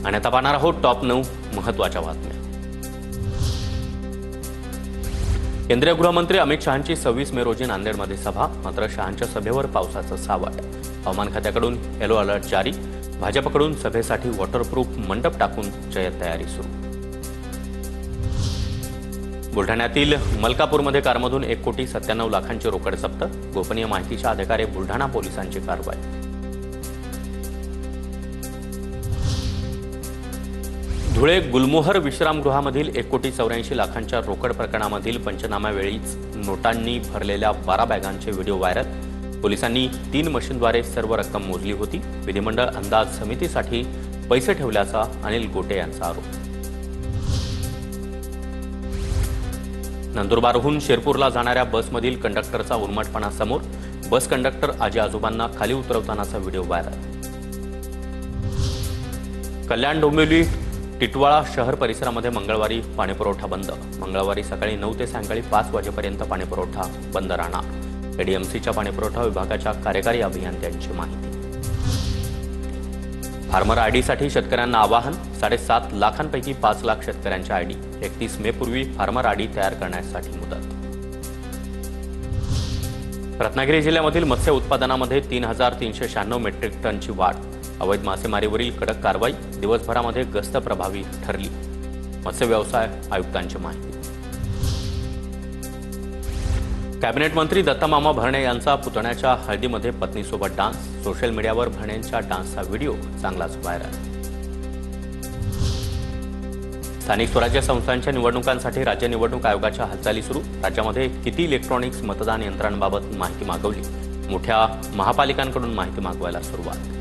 आणि आता पाहणार आहोत टॉप 9 महत्त्वाच्या बातम्या। केंद्रीय गृहमंत्री अमित शहांची 26 मे रोजी नांदेडमध्ये सभा, मात्र शहांच्या सभेवर पावसाचं सावट। हवामान खात्याकडून येलो अलर्ट जारी, भाजपकडून सभेसाठी वॉटरप्रूफ मंडप टाकून जय्यत तयारी सुरू। बुलढाण्यातील मलकापूरमध्ये कारमधून 1,97,00,000ची रोकड जप्त, गोपनीय माहितीच्या आधारे बुलढाणा पोलिसांची कारवाई। धुळे गुलमोहर विश्रामगृहामधील 1,84,00,000च्या रोकड प्रकरणामधील पंचनाम्यावेळीच नोटांनी भरलेल्या 12 बॅगांचे व्हिडिओ व्हायरल। पोलिसांनी 3 मशीनद्वारे सर्व रक्कम मोजली होती। विधिमंडळ अंदाज समितीसाठी पैसे ठेवल्याचा अनिल गोटे यांचा आरोप। नंदुरबारहून शिरपूरला जाणाऱ्या बसमधील कंडक्टरचा उर्मटपणा समोर, बस कंडक्टर आजी आजोबांना खाली उतरवतानाचा व्हिडिओ व्हायरल। कल्याण डोंबिवली टिटवाळा शहर परिसरामध्ये मंगळवारी पाणीपुरवठा बंद। मंगळवारी सकाळी 9 ते सायंकाळी 5 वाजेपर्यंत पाणीपुरवठा बंद राहणार। एडीएमसीच्या पाणीपुरवठा विभागाच्या कार्यकारी अभियंत्यांची माहिती। फार्मर आयडीसाठी शेतकऱ्यांना आवाहन, 7.5 लाखांपैकी 5 लाख शेतकऱ्यांच्या आयडी, 31 मे पूर्वी फार्मर आयडी तयार करण्यासाठी मुदत। रत्नागिरी जिल्ह्यामधील मत्स्य उत्पादनामध्ये 3,396 मेट्रिक टनची वाढ। अवैध मासेमारीवरील कडक कारवाई, दिवसभरामध्ये गस्त प्रभावी ठरली। मत्स्य व्यवसाय आयुक्तांची माहिती। कॅबिनेट मंत्री दत्तामामा भरणे यांचा पुतण्याच्या हळदीमध्ये पत्नीसोबत डान्स, सोशल मीडियावर भरणेंच्या डान्सचा व्हिडिओ चांगलाच व्हायरल। स्थानिक स्वराज्य संस्थांच्या निवडणुकांसाठी राज्य निवडणूक आयोगाच्या हालचाली सुरू। राज्यामध्ये किती इलेक्ट्रॉनिक्स मतदान यंत्रांबाबत माहिती मागवली, मोठ्या महापालिकांकडून माहिती मागवायला सुरुवात।